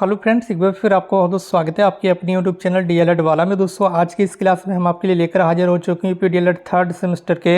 Hello friends, एक बार फिर आपको बहुत बहुत स्वागत है आपके अपनी यूट्यूब चैनल डीएलएड वाला में। दोस्तों, आज की इस क्लास में हम आपके लिए लेकर हाजिर हो चुके हैं डीएलएड थर्ड सेमेस्टर के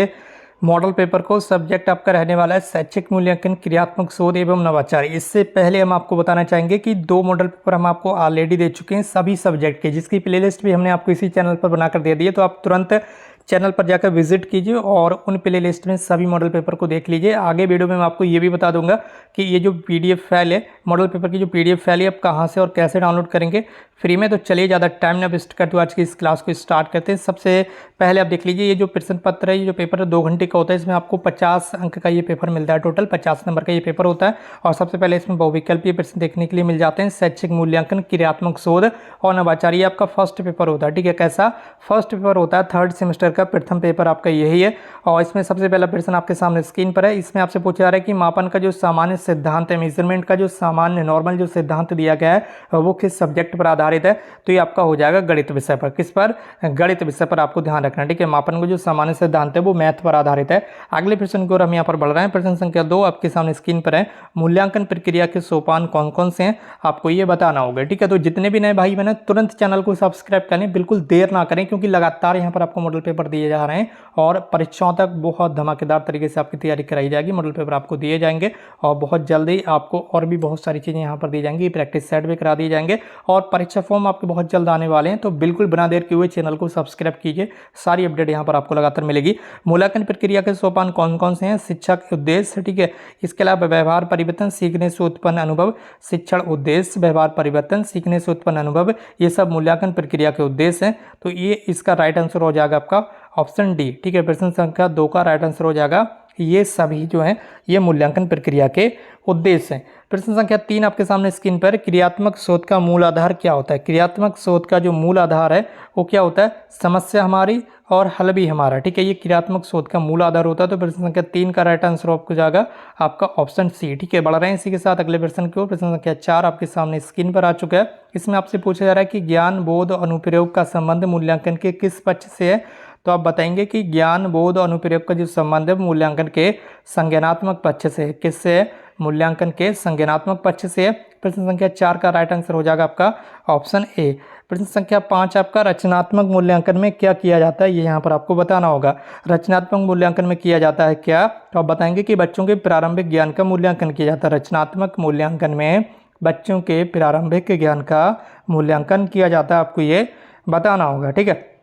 मॉडल पेपर को। सब्जेक्ट आपका रहने वाला है शैक्षिक मूल्यांकन, क्रियात्मक शोध एवं नवाचार। इससे पहले हम आपको बताना चाहेंगे कि 2 मॉडल पेपर हम आपको ऑलरेडी दे चुके हैं सभी सब्जेक्ट के, जिसकी प्लेलिस्ट भी हमने आपको इसी चैनल पर बनाकर दे दी है। तो आप तुरंत चैनल पर जाकर विजिट कीजिए और उन प्ले लिस्ट में सभी मॉडल पेपर को देख लीजिए। आगे वीडियो में मैं आपको ये भी बता दूंगा कि ये जो पीडीएफ फाइल है, मॉडल पेपर की जो पीडीएफ फाइल है, आप कहाँ से और कैसे डाउनलोड करेंगे फ्री में। तो चलिए ज़्यादा टाइम ना वेस्ट करते हुए आज की इस क्लास को स्टार्ट करते हैं। सबसे पहले आप देख लीजिए, ये जो प्रश्न पत्र है, ये जो पेपर है 2 घंटे का होता है। इसमें आपको 50 अंक का ये पेपर मिलता है, टोटल 50 नंबर का ये पेपर होता है। और सबसे पहले इसमें बहुविकल्पीय प्रश्न देखने के लिए मिल जाते हैं, शैक्षिक मूल्यांकन, क्रियात्मक शोध और नवाचार। ये आपका फर्स्ट पेपर होता है, ठीक है। कैसा फर्स्ट पेपर होता है, थर्ड सेमेस्टर का प्रथम पेपर आपका यही है। और इसमें सबसे पहला प्रश्न आपके सामने स्क्रीन पर है। इसमें आपसे पूछा जा रहा है कि मापन का जो सामान्य सिद्धांत है, मेजरमेंट का जो सामान्य नॉर्मल जो सिद्धांत दिया गया है वो किस सब्जेक्ट पर आधारित है। तो ये आपका हो जाएगा गणित विषय पर। किस पर? गणित विषय पर आपको ध्यान रखना है, ठीक है। मापन का जो सामान्य सिद्धांत है वो मैथ पर आधारित है। अगले प्रश्न की ओर हम यहाँ पर बढ़ रहे हैं। प्रश्न संख्या 2 आपके सामने स्क्रीन पर है। मूल्यांकन प्रक्रिया के सोपान कौन कौन से हैं, आपको ये बताना होगा, ठीक है। तो जितने भी नए भाई बहन तुरंत चैनल को सब्सक्राइब करें, बिल्कुल देर ना करें, क्योंकि लगातार यहाँ पर आपको मॉडल पेपर दिए जा रहे हैं और परीक्षाओं तक बहुत धमाकेदार तरीके से आपकी तैयारी कराई जाएगी। मॉडल पेपर आपको दिए जाएंगे और बहुत जल्दी आपको और भी बहुत सारी चीज़ें यहाँ पर दी जाएंगी। प्रैक्टिस सेट भी करा दिए जाएंगे और परीक्षा फॉर्म आपके बहुत जल्द आने वाले हैं। तो बिल्कुल बिना देर किए हुए चैनल को सब्सक्राइब कीजिए, सारी अपडेट यहाँ पर आपको लगातार मिलेगी। मूल्यांकन प्रक्रिया के सोपान कौन कौन से हैं? शिक्षा के उद्देश्य, ठीक है। इसके अलावा व्यवहार परिवर्तन, सीखने से उत्पन्न अनुभव, शिक्षण उद्देश्य, व्यवहार परिवर्तन, सीखने से उत्पन्न अनुभव, ये सब मूल्यांकन प्रक्रिया के उद्देश्य हैं। तो ये इसका राइट आंसर हो जाएगा आपका ऑप्शन डी, ठीक है। प्रश्न संख्या 2 का राइट आंसर हो जाएगा ये सभी जो हैं ये मूल्यांकन प्रक्रिया के उद्देश्य हैं। प्रश्न संख्या 3 आपके सामने स्क्रीन पर, क्रियात्मक शोध का मूल आधार क्या होता है? क्रियात्मक शोध का जो मूल आधार है वो क्या होता है? समस्या हमारी और हल भी हमारा, ठीक है। ये क्रियात्मक शोध का मूल आधार होता है। तो प्रश्न संख्या 3 का राइट आंसर आपको जाएगा आपका ऑप्शन सी, ठीक है। बढ़ रहे हैं इसी के साथ अगले प्रश्न की ओर। प्रश्न संख्या 4 आपके सामने स्क्रीन पर आ चुका है। इसमें आपसे पूछा जा रहा है कि ज्ञान, बोध और अनुप्रयोग का संबंध मूल्यांकन के किस पक्ष से है? तो आप बताएंगे कि ज्ञान, बोध और अनुप्रयोग का जो संबंध है मूल्यांकन के संज्ञानात्मक पक्ष से है। किससे है? मूल्यांकन के संज्ञानात्मक पक्ष से है। प्रश्न संख्या 4 का राइट आंसर हो जाएगा आपका ऑप्शन ए। प्रश्न संख्या 5 आपका, रचनात्मक मूल्यांकन में क्या किया जाता है? ये यहाँ पर आपको बताना होगा। रचनात्मक मूल्यांकन में किया जाता है क्या? तो आप बताएंगे कि बच्चों के प्रारंभिक ज्ञान का मूल्यांकन किया जाता है। रचनात्मक मूल्यांकन में बच्चों के प्रारंभिक ज्ञान का मूल्यांकन किया जाता है, आपको ये बताना होगा, ठीक है।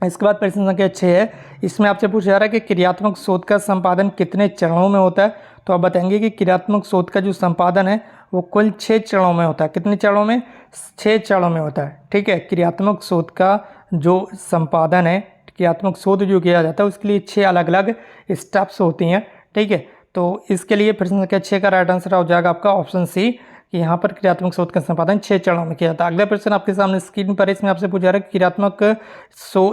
इसके बाद प्रश्न संख्या 6 है। इसमें आपसे पूछा जा रहा है कि क्रियात्मक शोध का संपादन कितने चरणों में होता है? तो आप बताएंगे कि क्रियात्मक शोध का जो संपादन है वो कुल 6 चरणों में होता है। कितने चरणों में? 6 चरणों में होता है, ठीक है। क्रियात्मक शोध का जो संपादन है, क्रियात्मक शोध जो किया जाता है उसके लिए 6 अलग अलग स्टेप्स होती हैं, ठीक है। तो इसके लिए प्रश्न संख्या 6 का राइट आंसर हो जाएगा आपका ऑप्शन सी, कि यहाँ पर क्रियात्मक शोध का संपादन 6 चरणों में किया जाता है। अगला प्रश्न आपके सामने स्क्रीन पर, इसमें आपसे पूछा जा रहा है क्रियात्मक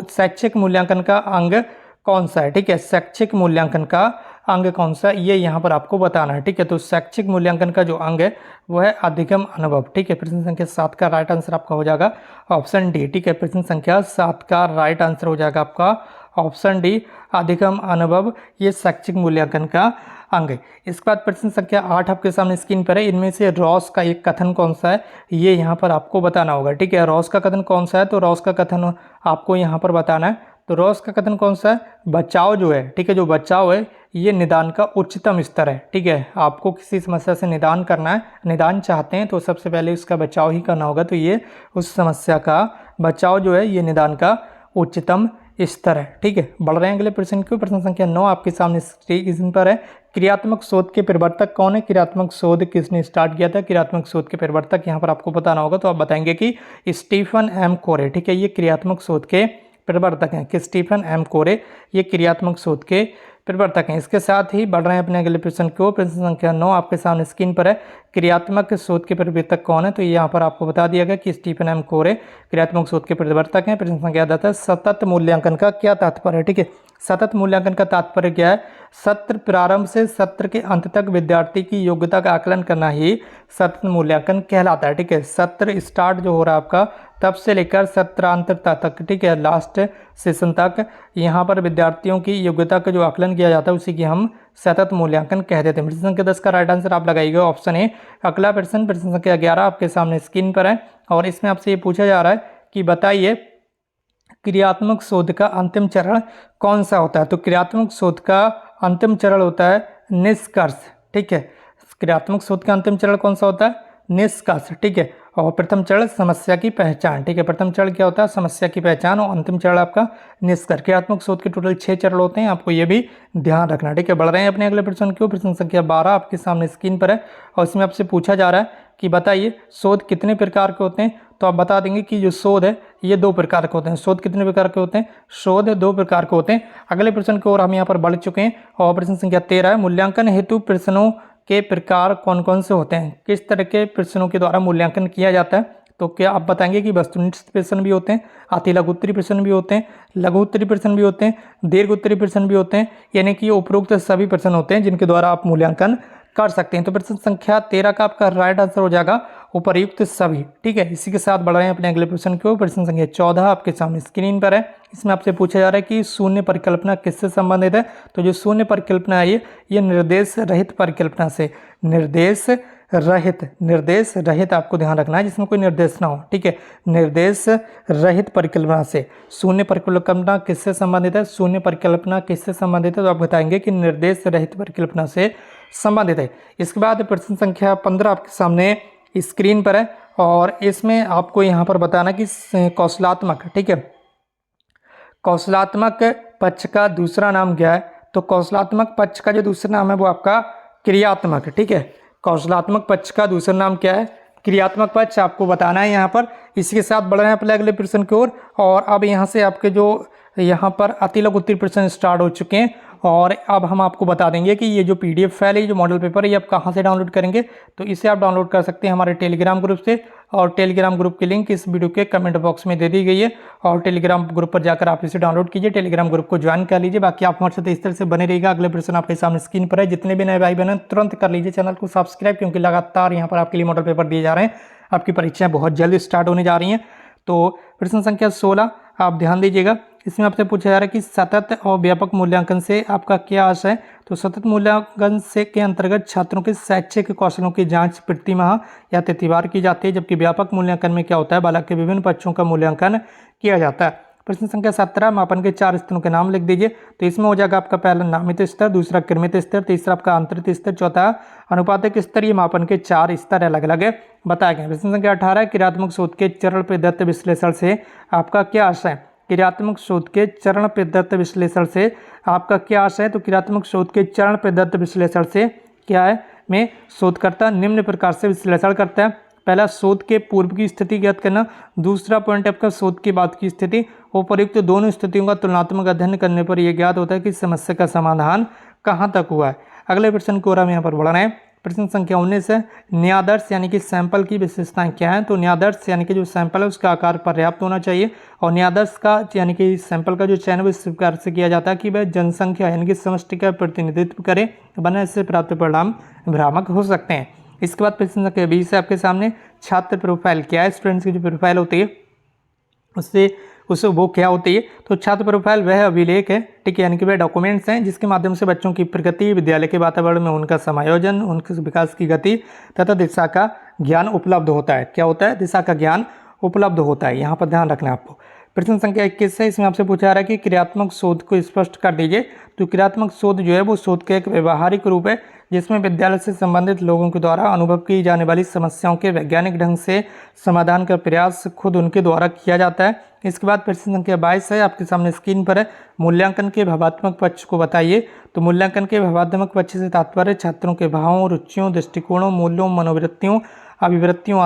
शैक्षिक मूल्यांकन का अंग कौन सा है, ठीक है। शैक्षिक मूल्यांकन का अंग कौन सा है ये यहाँ पर आपको बताना है, ठीक है। तो शैक्षिक मूल्यांकन का जो अंग है वो है अधिगम अनुभव, ठीक है। प्रश्न संख्या 7 का राइट आंसर आपका हो जाएगा ऑप्शन डी, ठीक है। प्रश्न संख्या 7 का राइट आंसर हो जाएगा आपका ऑप्शन डी, अधिगम अनुभव, ये शैक्षिक मूल्यांकन का अंग है। इसके बाद प्रश्न संख्या 8 आपके सामने स्क्रीन पर है। इनमें से रॉस का एक कथन कौन सा है, ये यहाँ पर आपको बताना होगा, ठीक है। रॉस का कथन कौन सा है? तो रॉस का कथन आपको यहाँ पर बताना है। तो रॉस का कथन कौन सा है? बचाव जो है, ठीक है, जो बचाव है ये निदान का उच्चतम स्तर है, ठीक है। आपको किसी समस्या से निदान करना है, निदान चाहते हैं तो सबसे पहले उसका बचाव ही करना होगा। तो ये उस समस्या का बचाव जो है ये निदान का उच्चतम स्तर है, ठीक है। बढ़ रहे हैं अगले प्रश्न की। प्रश्न संख्या 9 आपके सामने स्क्रीन पर है। क्रियात्मक शोध के प्रवर्तक कौन है? क्रियात्मक शोध किसने स्टार्ट किया था? क्रियात्मक शोध के प्रवर्तक यहाँ पर आपको बताना होगा। तो आप बताएंगे कि स्टीफन एम कोरे, ठीक है। ये क्रियात्मक शोध के प्रवर्तक हैं, कि स्टीफन एम कोरे ये क्रियात्मक शोध के प्रवर्तक हैं। इसके साथ ही बढ़ रहे हैं अपने अगले प्रश्न को। प्रश्न संख्या 9 आपके सामने स्क्रीन पर है। क्रियात्मक शोध के प्रवर्तक कौन है? तो यहाँ पर आपको बता दिया गया कि स्टीफन एम कोरे क्रियात्मक शोध के प्रवर्तक हैं। प्रश्न संख्या 10 है। सतत मूल्यांकन का क्या तात्पर्य है, ठीक है। सतत मूल्यांकन का तात्पर्य क्या है? सत्र प्रारंभ से सत्र के अंत तक विद्यार्थी की योग्यता का आकलन करना ही सतत मूल्यांकन कहलाता है, ठीक है। सत्र स्टार्ट जो हो रहा है आपका तब से लेकर सत्रांत तक, ठीक है, लास्ट सेशन तक यहाँ पर विद्यार्थियों की योग्यता का जो आकलन किया जाता है उसी की हम सतत मूल्यांकन कह देते हैं। प्रश्न संख्या 10 का राइट आंसर आप लगाइएगा ऑप्शन ए। अगला प्रश्न प्रश्न संख्या 11 आपके सामने स्क्रीन पर है और इसमें आपसे ये पूछा जा रहा है कि बताइए क्रियात्मक शोध का अंतिम चरण कौन सा होता है। तो क्रियात्मक शोध का अंतिम चरण होता है निष्कर्ष, ठीक है। क्रियात्मक शोध का अंतिम चरण कौन सा होता है? निष्कर्ष, ठीक है। और प्रथम चरण समस्या की पहचान, ठीक है। प्रथम चरण क्या होता है? समस्या की पहचान, और अंतिम चरण आपका निष्कर्ष। क्रियात्मक शोध के टोटल 6 चरण होते हैं, आपको ये भी ध्यान रखना, ठीक है। बढ़ रहे हैं अपने अगले प्रश्न की ओर। प्रश्न संख्या 12 आपके सामने स्क्रीन पर है और इसमें आपसे पूछा जा रहा है कि बताइए शोध कितने प्रकार के होते हैं। तो आप बता देंगे कि जो शोध है ये 2 प्रकार के होते हैं। शोध कितने प्रकार के होते हैं? शोध 2 प्रकार के होते हैं। अगले प्रश्न की ओर हम यहाँ पर बढ़ चुके हैं और प्रश्न संख्या 13 है, मूल्यांकन हेतु प्रश्नों के प्रकार कौन कौन से होते हैं? किस तरह के प्रश्नों के द्वारा मूल्यांकन किया जाता है? तो क्या आप बताएंगे कि वस्तुनिष्ठ प्रश्न भी होते हैं, अति लघु उत्तरी प्रश्न भी होते हैं, लघु उत्तरी प्रश्न भी होते हैं, दीर्घ उत्तरी प्रश्न भी होते हैं, यानी कि उपरोक्त सभी प्रश्न होते हैं जिनके द्वारा आप मूल्यांकन कर सकते हैं। तो प्रश्न संख्या 13 का आपका राइट आंसर हो जाएगा उपर्युक्त सभी, ठीक है। इसी के साथ बढ़ रहे हैं अपने अगले प्रश्न की ओर। प्रश्न संख्या 14 आपके सामने स्क्रीन पर है। इसमें आपसे पूछा जा रहा है कि शून्य परिकल्पना किससे संबंधित है। तो जो शून्य परिकल्पना है ये निर्देश रहित परिकल्पना से, निर्देश रहित आपको ध्यान रखना है, जिसमें कोई निर्देश ना हो, ठीक है। निर्देश रहित परिकल्पना से शून्य परिकल्पना किससे संबंधित है? शून्य परिकल्पना किससे संबंधित है? तो आप बताएंगे कि निर्देश रहित परिकल्पना से संबंधित है। इसके बाद प्रश्न संख्या 15 आपके सामने स्क्रीन पर है और इसमें आपको यहाँ पर बताना कि कौशलात्मक, ठीक है, कौशलात्मक पक्ष का दूसरा नाम क्या है। तो कौशलात्मक पक्ष का जो दूसरा नाम है वो आपका क्रियात्मक, ठीक है। कौशलात्मक पक्ष का दूसरा नाम क्या है? क्रियात्मक पक्ष आपको बताना है यहाँ पर। इसी के साथ बढ़ रहे हैं अपने अगले प्रश्न की ओर और अब यहाँ से आपके जो यहाँ पर अति लघु उत्तरी प्रश्न स्टार्ट हो चुके हैं और अब हम आपको बता देंगे कि ये जो PDF फाइल है, ये जो मॉडल पेपर है, ये आप कहाँ से डाउनलोड करेंगे। तो इसे आप डाउनलोड कर सकते हैं हमारे टेलीग्राम ग्रुप से और टेलीग्राम ग्रुप की लिंक इस वीडियो के कमेंट बॉक्स में दे दी गई है और टेलीग्राम ग्रुप पर जाकर आप इसे डाउनलोड कीजिए, टेलीग्राम ग्रुप को ज्वाइन कर लीजिए। बाकी आप हमारे साथ इस तरह से बने रहिएगा। अगले प्रश्न आपके सामने स्क्रीन पर है। जितने भी नए भाई बहन तुरंत कर लीजिए चैनल को सब्सक्राइब, क्योंकि लगातार यहाँ पर आपके लिए मॉडल पेपर दिए जा रहे हैं। आपकी परीक्षाएं बहुत जल्द स्टार्ट होने जा रही हैं। तो प्रश्न संख्या 16 आप ध्यान दीजिएगा। इसमें आपसे पूछा जा रहा है कि सतत और व्यापक मूल्यांकन से आपका क्या आशय है। तो सतत मूल्यांकन से के अंतर्गत छात्रों के शैक्षिक कौशलों की जांच प्रति माह या तिथिवार की जाती है, जबकि व्यापक मूल्यांकन में क्या होता है? बालक के विभिन्न पक्षों का मूल्यांकन किया जाता है। प्रश्न संख्या 17 मापन के 4 स्तरों के नाम लिख दीजिए। तो इसमें हो जाएगा आपका पहला नामित स्तर, दूसरा क्रमित स्तर, तीसरा आपका अंतरित स्तर, चौथा अनुपातिक स्तर। ये मापन के 4 स्तर अलग अलग बताए गए। प्रश्न संख्या 18 क्रियात्मक शोध के चरण प्रदत्त विश्लेषण से आपका क्या आशय है। क्रियात्मक शोध के चरण प्रदत्त विश्लेषण से आपका क्या आशय है। तो क्रियात्मक शोध के चरण प्रदत्त विश्लेषण से क्या है में शोधकर्ता निम्न प्रकार से विश्लेषण करता है। पहला, शोध के पूर्व की स्थिति ज्ञात करना। दूसरा पॉइंट आपका शोध के बाद की स्थिति। उपयुक्त दोनों स्थितियों का तुलनात्मक अध्ययन करने पर यह ज्ञात होता है कि समस्या का समाधान कहाँ तक हुआ है। अगले प्रश्न को हम यहाँ पर बढ़ रहे हैं। प्रश्न संख्या 19 है, न्यायादर्श यानी कि सैंपल की विशेषताएं क्या हैं। तो न्यायादर्श यानी कि जो सैंपल है उसका आकार पर्याप्त होना चाहिए और न्यायादर्श का यानी कि सैंपल का जो चयन इस प्रकार से किया जाता है कि वह जनसंख्या यानी कि समष्टि का प्रतिनिधित्व करे, वरना इससे प्राप्त परिणाम भ्रामक हो सकते हैं। इसके बाद प्रश्न संख्या 20 है आपके सामने, छात्र प्रोफाइल क्या है। स्टूडेंट्स की जो प्रोफाइल होती है उससे वो क्या होती है। तो छात्र प्रोफाइल वह अभिलेख है, ठीक है, यानी कि वह डॉक्यूमेंट्स हैं जिसके माध्यम से बच्चों की प्रगति, विद्यालय के वातावरण में उनका समायोजन, उनके विकास की गति तथा दिशा का ज्ञान उपलब्ध होता है। क्या होता है? दिशा का ज्ञान उपलब्ध होता है। यहाँ पर ध्यान रखना है आपको। प्रश्न संख्या 21 है, इसमें आपसे पूछा जा रहा है कि क्रियात्मक शोध को स्पष्ट कर दीजिए। तो क्रियात्मक शोध जो है वो शोध का एक व्यवहारिक रूप है जिसमें विद्यालय से संबंधित लोगों के द्वारा अनुभव की जाने वाली समस्याओं के वैज्ञानिक ढंग से समाधान का प्रयास खुद उनके द्वारा किया जाता है। इसके बाद प्रश्न संख्या 22 है आपके सामने स्क्रीन पर है, मूल्यांकन के भावात्मक पक्ष को बताइए। तो मूल्यांकन के भावात्मक पक्ष से तात्पर्य छात्रों के भावों, रुचियों, दृष्टिकोणों, मूल्यों, मनोवृत्तियों, अभिवृत्तियों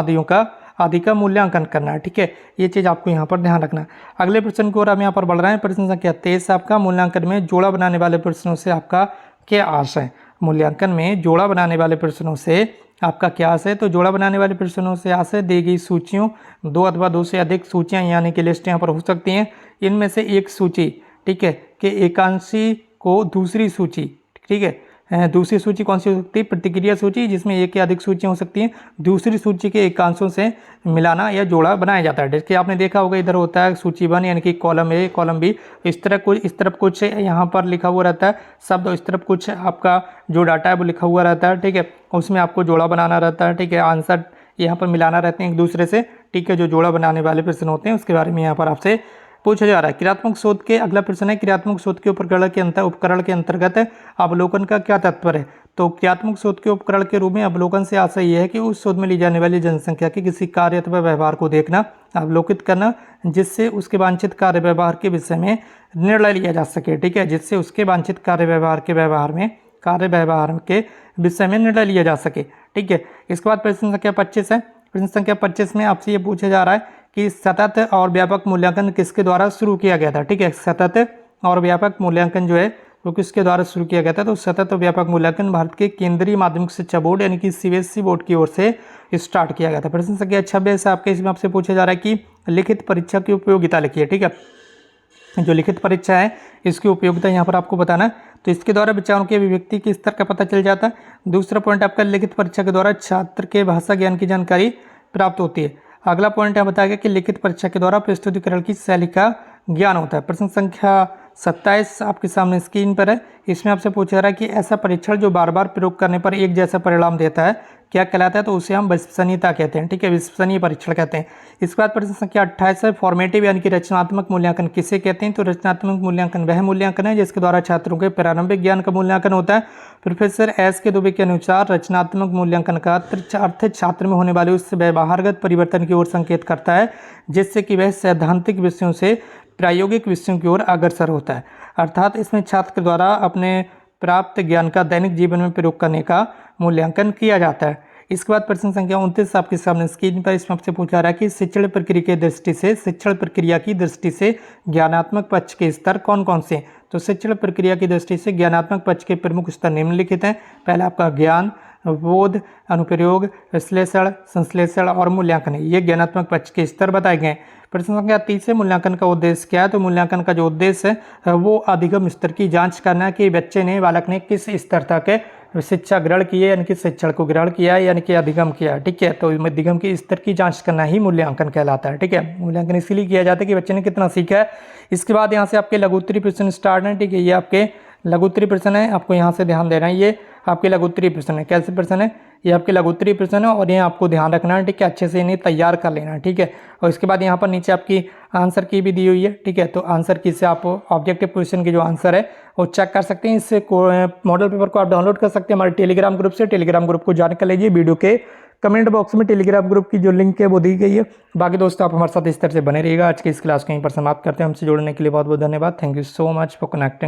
आदि का मूल्यांकन करना है, ठीक है। ये चीज़ आपको यहाँ पर ध्यान रखना है। अगले प्रश्न की ओर हम यहाँ पर बढ़ रहे हैं। प्रश्न संख्या 23 आपका, मूल्यांकन में जोड़ा बनाने वाले प्रश्नों से आपका क्या आशय है। मूल्यांकन में जोड़ा बनाने वाले प्रश्नों से आपका क्या आशय है। तो जोड़ा बनाने वाले प्रश्नों से आशय दी गई सूचियों, 2 अथवा 2 से अधिक सूचियाँ यानी कि लिस्ट यहाँ पर हो सकती हैं। इनमें से एक सूची, ठीक है, कि एकांशी को दूसरी सूची, ठीक है, दूसरी सूची कौन सी हो सकती है? प्रतिक्रिया सूची, जिसमें एक या अधिक सूचियाँ हो सकती हैं। दूसरी सूची के एकांशों से मिलाना या जोड़ा बनाया जाता है। जैसे आपने देखा होगा इधर होता है सूची 1 यानी कि कॉलम ए कॉलम बी, इस तरफ कुछ यहाँ पर लिखा हुआ रहता है शब्द, इस तरफ कुछ आपका जो डाटा है वो लिखा हुआ रहता है, ठीक है। उसमें आपको जोड़ा बनाना रहता है, ठीक है। आंसर यहाँ पर मिलाना रहते हैं एक दूसरे से, ठीक है। जो जोड़ा बनाने वाले प्रश्न होते हैं उसके बारे में यहाँ पर आपसे पूछा जा रहा है। क्रियात्मक शोध के अगला प्रश्न है, क्रियात्मक शोध के उपकरण के अंतर्गत अवलोकन का क्या तात्पर्य है? तो क्रियात्मक शोध के उपकरण के रूप में अवलोकन से आशय यह है कि उस शोध में ली जाने वाली जनसंख्या के किसी कार्य अथवा व्यवहार को देखना, अवलोकित करना, जिससे उसके वांछित कार्य व्यवहार के विषय में निर्णय लिया जा सके, ठीक है। जिससे उसके वांछित कार्य व्यवहार के विषय में निर्णय लिया जा सके, ठीक है। इसके बाद प्रश्न संख्या 25 है। प्रश्न संख्या 25 में आपसे ये पूछा जा रहा है कि सतत और व्यापक मूल्यांकन किसके द्वारा शुरू किया गया था, ठीक है। सतत और व्यापक मूल्यांकन जो है वो किसके द्वारा शुरू किया गया था? तो सतत और व्यापक मूल्यांकन भारत के केंद्रीय माध्यमिक शिक्षा बोर्ड यानी कि सीबीएसई बोर्ड की ओर से स्टार्ट किया गया था। प्रश्न संख्या 26 आपके इसमें आपसे पूछा जा रहा है कि लिखित परीक्षा की उपयोगिता लिखिए, ठीक है। जो लिखित परीक्षा है इसकी उपयोगिता यहाँ पर आपको बताना है। तो इसके द्वारा विचारों की अभिव्यक्ति के स्तर का पता चल जाता है। दूसरा पॉइंट आपका लिखित परीक्षा के द्वारा छात्र के भाषा ज्ञान की जानकारी प्राप्त होती है। अगला पॉइंट यह बताया गया कि लिखित परीक्षा के द्वारा प्रस्तुतिकरण की शैली का ज्ञान होता है। प्रश्न संख्या 27 आपके सामने स्क्रीन पर है। इसमें आपसे पूछा जा रहा है कि ऐसा परीक्षण जो बार बार प्रयोग करने पर एक जैसा परिणाम देता है क्या कहलाता है? तो उसे हम विश्वसनीयता कहते हैं, ठीक है। विश्वसनीय परीक्षण कहते हैं। इसके बाद प्रश्न संख्या 28 है, फॉर्मेटिव यानी कि रचनात्मक मूल्यांकन किसे कहते हैं? तो रचनात्मक मूल्यांकन वह मूल्यांकन है जिसके द्वारा छात्रों के प्रारंभिक ज्ञान का मूल्यांकन होता है। प्रोफेसर एस के दुबे के अनुसार रचनात्मक मूल्यांकन का अर्थ छात्र में होने वाले उस व्यवहारगत परिवर्तन की ओर संकेत करता है जिससे कि वह सैद्धांतिक विषयों से प्रायोगिक विषयों की ओर अग्रसर होता है। अर्थात इसमें छात्र के द्वारा अपने प्राप्त ज्ञान का दैनिक जीवन में प्रयोग करने का मूल्यांकन किया जाता है। इसके बाद प्रश्न संख्या 29 आपके सामने स्क्रीन पर इसमें आपसे पूछा रहा है कि शिक्षण प्रक्रिया की दृष्टि से ज्ञानात्मक पक्ष के स्तर कौन कौन से हैं? तो शिक्षण प्रक्रिया की दृष्टि से ज्ञानात्मक पक्ष के प्रमुख स्तर निम्नलिखित हैं। पहला आपका ज्ञान, बोध, अनुप्रयोग, विश्लेषण, संश्लेषण और मूल्यांकन है। ये ज्ञानात्मक पक्ष के स्तर बताए गए। प्रश्न संख्या 30 है, मूल्यांकन का उद्देश्य क्या है? तो मूल्यांकन का जो उद्देश्य है वो अधिगम स्तर की जांच करना है कि बालक ने किस स्तर तक शिक्षा ग्रहण की है, यानी कि शिक्षण को ग्रहण किया है, यानी कि अधिगम किया है, ठीक है। तो अधिगम के स्तर की जांच करना ही मूल्यांकन कहलाता है, ठीक है। मूल्यांकन इसलिए किया जाता है कि बच्चे ने कितना सीखा है। इसके बाद यहाँ से आपके लघुत्तरीय प्रश्न स्टार्ट हैं, ठीक है। ये आपके लघुत्तरीय प्रश्न है, आपको यहाँ से ध्यान देना है। ये आपके लघुत्तरीय प्रश्न है। कैसे प्रश्न है? ये आपके लघुत्तरीय प्रश्न है और ये आपको ध्यान रखना है, ठीक है। अच्छे से इन्हें तैयार कर लेना है, ठीक है। और इसके बाद यहाँ पर नीचे आपकी आंसर की भी दी हुई है, ठीक है। तो आंसर की से आप ऑब्जेक्टिव क्वेश्चन की जो आंसर है वो चेक कर सकते हैं। इससे मॉडल पेपर को आप डाउनलोड कर सकते हैं हमारे टेलीग्राम ग्रुप से। टेलीग्राम ग्रुप को ज्वाइन कर लीजिए। वीडियो के कमेंट बॉक्स में टेलीग्राम ग्रुप की जो लिंक है वो दी गई है। बाकी दोस्तों आप हमारे साथ इस तरह से बने रहिएगा। आज की इस क्लास को यहीं पर समाप्त करते हैं। हमसे जुड़ने के लिए बहुत बहुत धन्यवाद। Thank you so much for connecting.